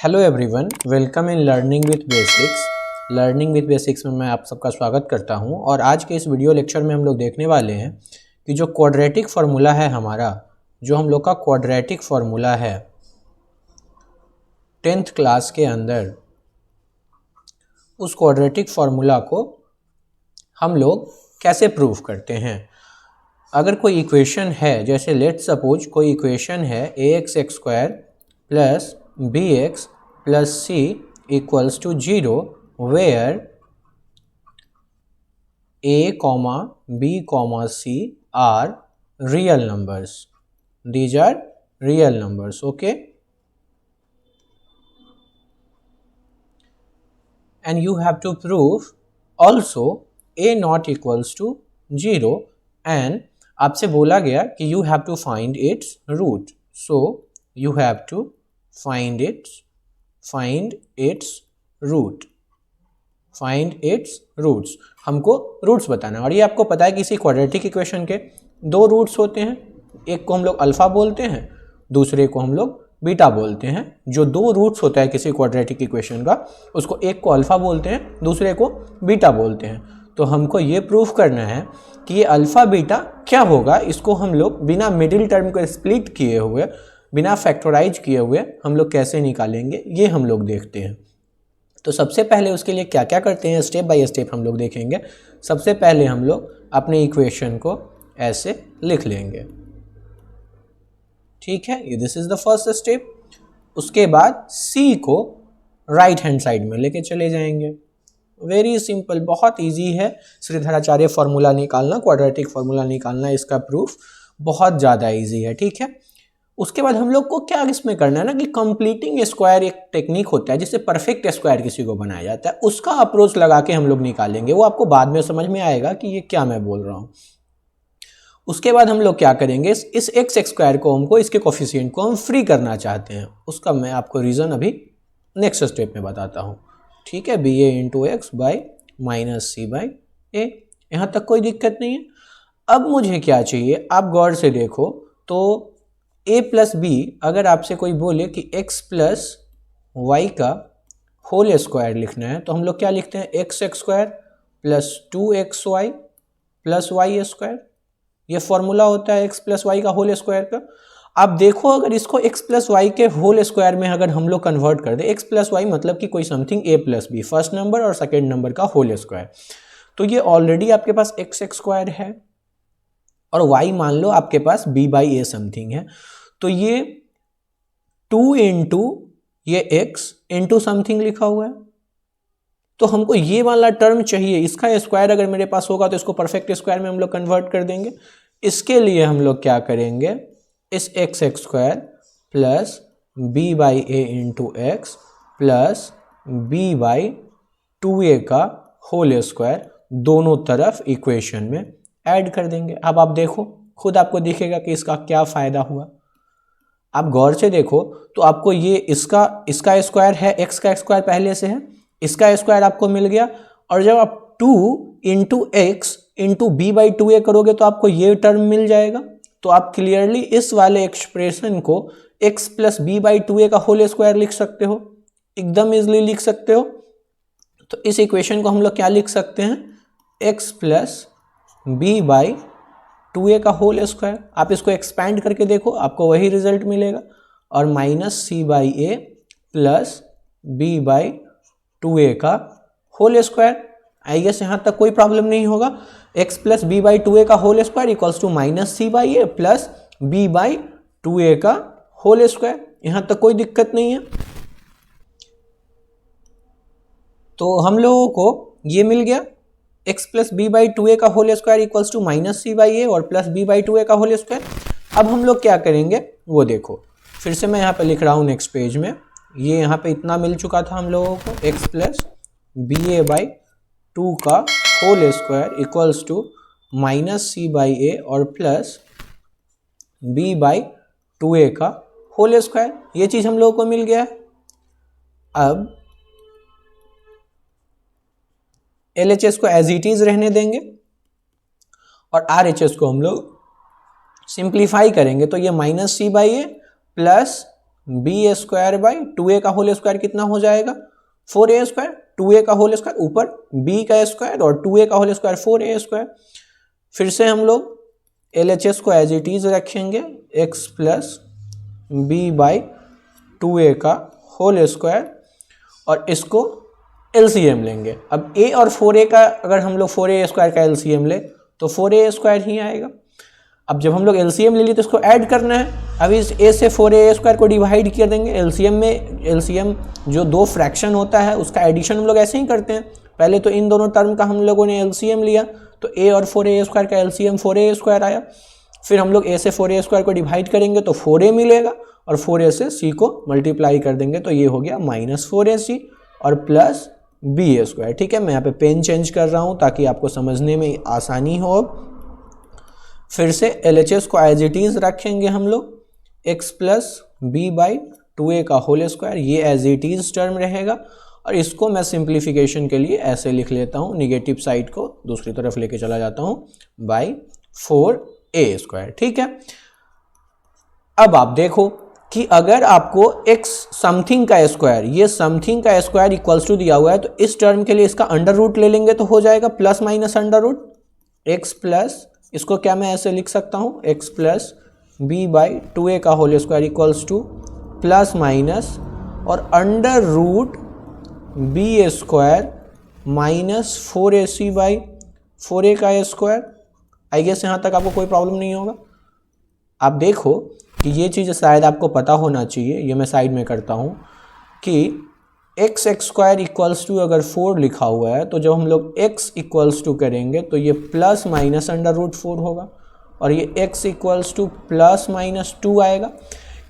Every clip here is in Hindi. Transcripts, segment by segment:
Hello everyone, welcome in learning with basics. Learning with basics में मैं आप सबका स्वागत करता हूं और आज के इस वीडियो लेक्चर में हम लोग देखने वाले हैं कि जो क्वाड्रेटिक फार्मूला है हमारा, जो हम लोग का क्वाड्रेटिक फार्मूला है 10th क्लास के अंदर, उस क्वाड्रेटिक फार्मूला को हम लोग कैसे प्रूव करते हैं। अगर कोई इक्वेशन है, जैसे लेट्स सपोज कोई इक्वेशन है ax² plus bx plus c equals to 0 where a, b, c are real numbers. These are real numbers, okay. And you have to prove also a not equals to 0 and आपसे बोला गया कि you have to find its root. So you have to find its roots. हमको रूट्स बताना है और ये आपको पता है कि इसी क्वाड्रेटिक इक्वेशन के दो रूट्स होते हैं। एक को हम लोग अल्फा बोलते हैं, दूसरे को हम लोग बीटा बोलते हैं। जो दो रूट्स होता है किसी क्वाड्रेटिक इक्वेशन का, उसको एक को अल्फा बोलते हैं, दूसरे को बीटा बोलते हैं। तो हमको ये प्रूफ करना है कि ये अल्फा बीटा क्या होगा। इसको हम लोग बिना मिडिल टर्म को स्प्लिट किए हुए, बिना फैक्टराइज किए हुए हम लोग कैसे निकालेंगे, ये हम लोग देखते हैं। तो सबसे पहले उसके लिए क्या क्या करते हैं, स्टेप बाय स्टेप हम लोग देखेंगे। सबसे पहले हम लोग अपने इक्वेशन को ऐसे लिख लेंगे, ठीक है, ये this is the first step. उसके बाद c को राइट हैंड साइड में लेके चले जाएंगे। वेरी सिंपल, बहुत इजी है। श्रीधराचार्य फार्मूला निकालना, क्वाड्रेटिक फार्मूला निकालना, इसका प्रूफ बहुत ज़्यादा इजी है, ठीक है। उसके बाद हम लोग को क्या इसमें करना है ना कि कंप्लीटिंग स्क्वायर एक टेक्निक होता है जिससे परफेक्ट स्क्वायर किसी को बनाया जाता है, उसका अप्रोच लगा के हम लोग निकालेंगे। वो आपको बाद में समझ में आएगा कि ये क्या मैं बोल रहा हूँ। उसके बाद हम लोग क्या करेंगे, इस x² को हमको, इसके कोफिशिएंट को हम फ्री करना चाहते हैं। उसका मैं आपको रीज़न अभी नेक्स्ट स्टेप में बताता हूँ, ठीक है। ba into x by minus c by a, यहाँ तक कोई दिक्कत नहीं है। अब मुझे क्या चाहिए, आप गौर से देखो तो a प्लस बी, अगर आपसे कोई बोले कि x प्लस वाई का होल स्क्वायर लिखना है तो हम लोग क्या लिखते हैं, x² plus 2xy plus y square. ये फॉर्मूला होता है x प्लस वाई का होल स्क्वायर का। आप देखो, अगर इसको x प्लस वाई के होल स्क्वायर में अगर हम लोग कन्वर्ट कर दें, x प्लस वाई मतलब कि कोई something a plus b, first number और सेकेंड नंबर का होल स्क्वायर, तो ये ऑलरेडी आपके पास x² है और y मान लो आपके पास b बाई ए समथिंग है। तो ये 2 इंटू ये x इंटू समथिंग लिखा हुआ है। तो हमको ये वाला टर्म चाहिए, इसका स्क्वायर अगर मेरे पास होगा तो इसको परफेक्ट स्क्वायर में हम लोग कन्वर्ट कर देंगे। इसके लिए हम लोग क्या करेंगे, इस x² plus b by A into x plus b by 2a का होल स्क्वायर दोनों तरफ इक्वेशन में ऐड कर देंगे। अब आप देखो, खुद आपको दिखेगा कि इसका क्या फ़ायदा हुआ। आप गौर से देखो तो आपको ये इसका स्क्वायर है, x का स्क्वायर पहले से है, इसका स्क्वायर आपको मिल गया। और जब आप 2 into x into b by 2a करोगे तो आपको ये टर्म मिल जाएगा। तो आप क्लियरली इस वाले एक्सप्रेशन को x plus b by 2a का होल स्क्वायर लिख सकते हो, एकदम इजली लिख सकते हो। तो इस इक्वेशन को हम लोग क्या लिख सकते हैं, x plus b by 2a का होल स्क्वायर। आप इसको एक्सपैंड करके देखो, आपको वही रिजल्ट मिलेगा। और minus c by a plus b by 2a का होल स्क्वायर। आई गेस यहाँ तक कोई प्रॉब्लम नहीं होगा। x plus b by 2a का whole square equals to minus c by a plus b by 2a का होल स्क्वायर। यहाँ तक कोई दिक्कत नहीं है। तो हम लोगों को ये मिल गया, x plus b by 2a का whole square equals to minus c by a और प्लस बी बाई 2a का होल स्क्वायर। अब हम लोग क्या करेंगे वो देखो, फिर से मैं यहाँ पे लिख रहा हूँ नेक्स्ट पेज में। ये यहाँ पे इतना मिल चुका था हम लोगों को, x plus b a by 2 का whole square equals to minus c by a और प्लस बी बाई 2a का होल स्क्वायर। ये चीज़ हम लोगों को मिल गया है। अब LHS को एज इट इज रहने देंगे और RHS को हम लोग सिंप्लीफाई करेंगे। तो ये minus c by a plus b square by 2a का होल स्क्वायर कितना हो जाएगा 4a स्क्वायर, 2a का होल स्क्वायर ऊपर b का स्क्वायर और 2a का होल स्क्वायर 4a स्क्वायर। फिर से हम लोग LHS को एज इट इज रखेंगे x plus b by 2a का होल स्क्वायर और इसको LCM लेंगे। अब a और 4a का अगर हम लोग 4a स्क्वायर का LCM ले तो 4a स्क्वायर ही आएगा। अब जब हम लोग LCM ले लिए तो इसको ऐड करना है। अब इस a से 4a स्क्वायर को डिवाइड कर देंगे। LCM जो दो फ्रैक्शन होता है उसका एडिशन हम लोग ऐसे ही करते हैं। पहले तो इन दोनों टर्म का हम लोगों ने LCM लिया तो a और 4a स्क्वायर का LCM 4a स्क्वायर आया। फिर हम लोग a से 4a स्क्वायर को डिवाइड करेंगे तो 4a मिलेगा और 4a से c को मल्टीप्लाई कर देंगे तो ये हो गया -4ac और प्लस बी स्क्वायर। ठीक है, मैं यहाँ पे पेन चेंज कर रहा हूँ ताकि आपको समझने में आसानी हो। फिर से LHS को एज इट इज रखेंगे हम लोग x plus b by 2a का होल स्क्वायर, ये एज इट इज टर्म रहेगा और इसको मैं सिंप्लीफिकेशन के लिए ऐसे लिख लेता हूँ, निगेटिव साइड को दूसरी तरफ लेके चला जाता हूँ बाई 4a स्क्वायर। ठीक है, अब आप देखो कि अगर आपको x समथिंग का स्क्वायर, ये समथिंग का स्क्वायर इक्वल्स टू दिया हुआ है तो इस टर्म के लिए इसका अंडर रूट ले लेंगे तो हो जाएगा plus minus under root x plus, इसको क्या मैं ऐसे लिख सकता हूँ x plus b by 2a का whole square equals to plus minus और under root b square minus 4ac by 4a का स्क्वायर। आई गेस यहाँ तक आपको कोई प्रॉब्लम नहीं होगा। आप देखो कि ये चीज़ शायद आपको पता होना चाहिए, ये मैं साइड में करता हूँ कि x स्क्वायर इक्वल्स टू अगर 4 लिखा हुआ है तो जब हम लोग x इक्वल्स टू करेंगे तो ये प्लस माइनस अंडर रूट 4 होगा और ये x equals to plus minus 2 आएगा।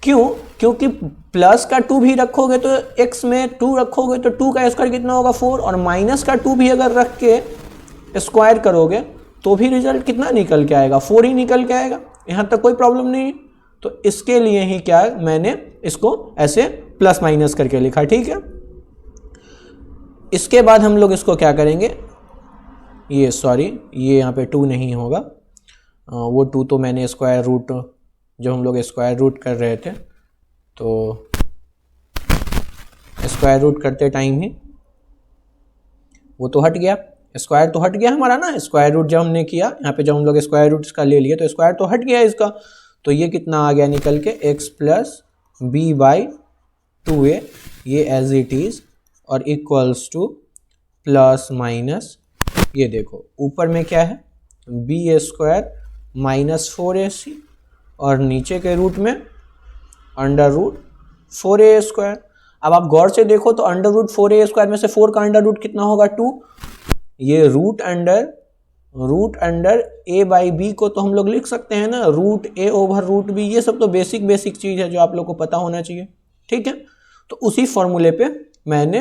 क्यों? क्योंकि प्लस का 2 भी रखोगे तो x में 2 रखोगे तो 2 का स्क्वायर कितना होगा 4 और माइनस का 2 भी अगर रख के स्क्वायर करोगे तो भी रिजल्ट कितना निकल के आएगा 4 ही निकल के आएगा। यहाँ तक कोई प्रॉब्लम नहीं है। तो इसके लिए ही क्या मैंने इसको ऐसे प्लस माइनस करके लिखा। ठीक है, इसके बाद हम लोग इसको क्या करेंगे, ये यहाँ पे 2 नहीं होगा, वो 2 तो मैंने स्क्वायर रूट, जब हम लोग स्क्वायर रूट कर रहे थे तो स्क्वायर रूट करते टाइम ही वो तो हट गया, स्क्वायर तो हट गया हमारा ना। स्क्वायर रूट जब हमने किया यहाँ पे, जब हम लोग स्क्वायर रूट इसका ले लिए तो स्क्वायर तो हट गया इसका, तो ये कितना आ गया निकल के x plus b by 2a, ये एज इट इज और इक्वल्स टू प्लस माइनस, ये देखो ऊपर में क्या है बी स्क्वायर माइनस 4ac और नीचे के रूट में अंडर रूट 4a स्क्वायर। अब आप गौर से देखो तो अंडर रूट 4a स्क्वायर में से 4 का अंडर रूट कितना होगा 2, ये root under a by b को तो हम लोग लिख सकते हैं ना root a over root b, ये सब तो बेसिक चीज़ है जो आप लोग को पता होना चाहिए। ठीक है, तो उसी फॉर्मूले पे मैंने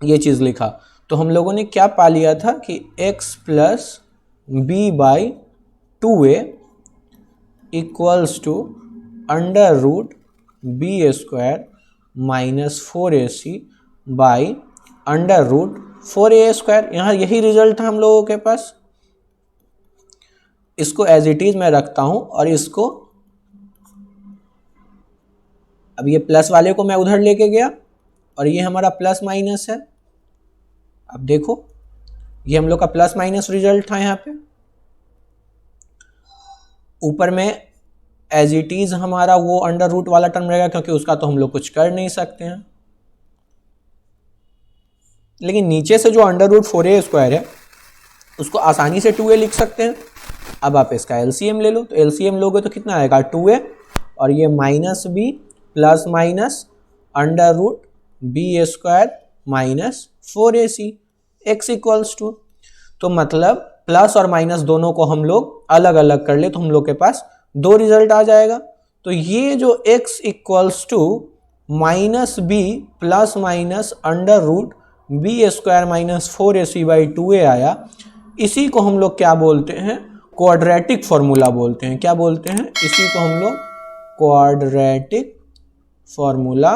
ये चीज़ लिखा। तो हम लोगों ने क्या पा लिया था कि x plus b by 2a equals to under root b square minus 4ac by under root 4a square. यहाँ यही रिजल्ट था हम लोगों के पास। इसको एज इट इज मैं रखता हूँ और इसको, अब ये प्लस वाले को मैं उधर लेके गया और ये हमारा प्लस माइनस है। अब देखो ये हम लोग का प्लस माइनस रिजल्ट था। यहाँ पे ऊपर में एज इट इज हमारा वो अंडर रूट वाला टर्म रहेगा क्योंकि उसका तो हम लोग कुछ कर नहीं सकते हैं, लेकिन नीचे से जो अंडर रूट 4a स्क्वायर है उसको आसानी से 2a लिख सकते हैं। अब आप इसका LCM ले लो, तो LCM लोगे तो कितना आएगा 2a और ये minus b plus minus under root b square minus 4ac x equals to, तो मतलब प्लस और माइनस दोनों को हम लोग अलग अलग कर ले तो हम लोग के पास 2 रिजल्ट आ जाएगा। तो ये जो x equals to minus b plus minus under root b square minus 4ac by 2a आया, इसी को हम लोग क्या बोलते हैं क्वाड्रेटिक फॉर्मूला बोलते हैं। क्या बोलते हैं? इसी को हम लोग क्वाड्रेटिक फॉर्मूला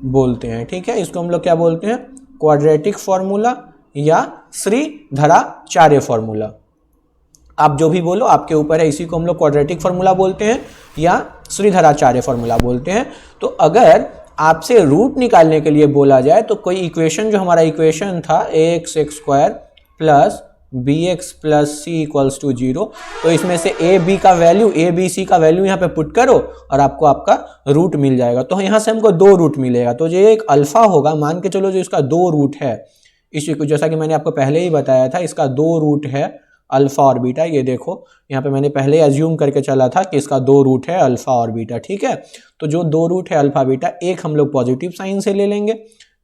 बोलते हैं। ठीक है, इसको हम लोग क्या बोलते हैं क्वाड्रेटिक फॉर्मूला या श्रीधराचार्य फॉर्मूला। आप जो भी बोलो आपके ऊपर है, इसी को हम लोग क्वाड्रेटिक फार्मूला बोलते हैं या श्रीधराचार्य फार्मूला बोलते हैं। तो अगर आपसे रूट निकालने के लिए बोला जाए तो कोई इक्वेशन, जो हमारा इक्वेशन था ax² plus bx plus c equals to 0, तो इसमें से a b का वैल्यू, a b c का वैल्यू यहाँ पे पुट करो और आपको आपका रूट मिल जाएगा। तो यहाँ से हमको 2 रूट मिलेगा। तो ये एक अल्फा होगा, मान के चलो जो इसका 2 रूट है, इसी को जैसा कि मैंने आपको पहले ही बताया था, इसका 2 रूट है अल्फा और बीटा। ये देखो यहाँ पे मैंने पहले अज्यूम करके चला था कि इसका 2 रूट है अल्फा और बीटा, ठीक है। तो जो 2 रूट है अल्फा बीटा, एक हम लोग पॉजिटिव साइन से ले लेंगे,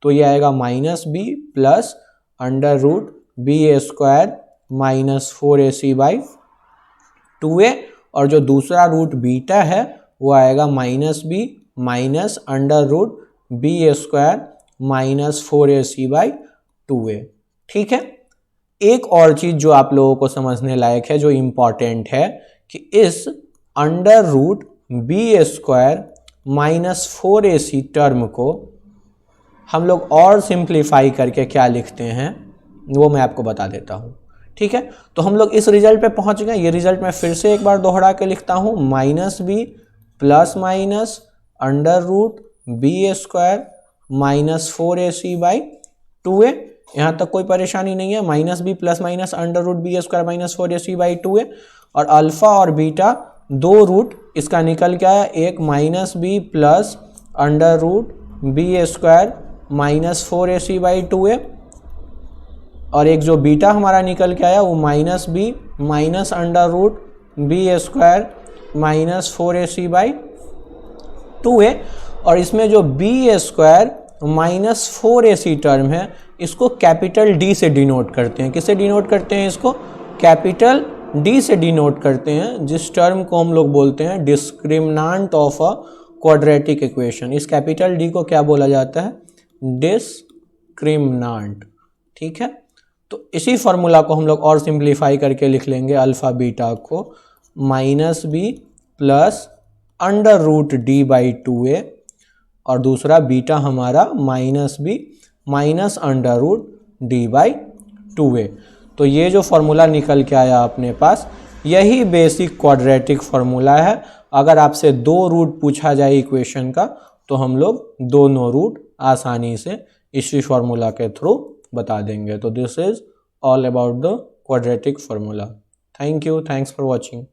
तो ये आएगा -b plus under root ba² minus 4ac/2a, और जो दूसरा रूट बीटा है वो आएगा -b minus under root ba² minus 4ac/2a, ठीक है। एक और चीज जो आप लोगों को समझने लायक है, जो इम्पॉर्टेंट है, कि इस under root ba² minus 4ac term को हम लोग और सिंप्लीफाई करके क्या लिखते हैं वो मैं आपको बता देता हूँ, ठीक है। तो हम लोग इस रिजल्ट पे पहुंच गए। ये रिजल्ट मैं फिर से एक बार दोहरा के लिखता हूँ, -b plus minus under root ba² minus 4ac/2a। यहाँ तक कोई परेशानी नहीं है, -b plus minus under root ba² minus 4ac/2a। और अल्फा और बीटा 2 रूट इसका निकल के आया, एक -b plus under root ba² minus 4ac/2a, और एक जो बीटा हमारा निकल के आया वो -b minus under root ba² minus 4ac/2a। और इसमें जो ba² माइनस 4ac टर्म है, इसको कैपिटल D से डिनोट करते हैं। किससे डिनोट करते हैं? इसको कैपिटल D से डिनोट करते हैं, जिस टर्म को हम लोग बोलते हैं डिस्क्रिमिनांट ऑफ अ क्वाड्रेटिक इक्वेशन। इस कैपिटल D को क्या बोला जाता है? डिस्क्रिमिनांट, ठीक है। तो इसी फॉर्मूला को हम लोग और सिंप्लीफाई करके लिख लेंगे, अल्फा बीटा को -b plus under root d/2a, और दूसरा बीटा हमारा -b minus under root d/2a। तो ये जो फॉर्मूला निकल के आया अपने पास, यही बेसिक क्वाड्रेटिक फार्मूला है। अगर आपसे 2 रूट पूछा जाए इक्वेशन का, तो हम लोग दोनों रूट आसानी से इसी फार्मूला के थ्रू बता देंगे। तो this is all about the quadratic formula. Thank you, thanks for watching.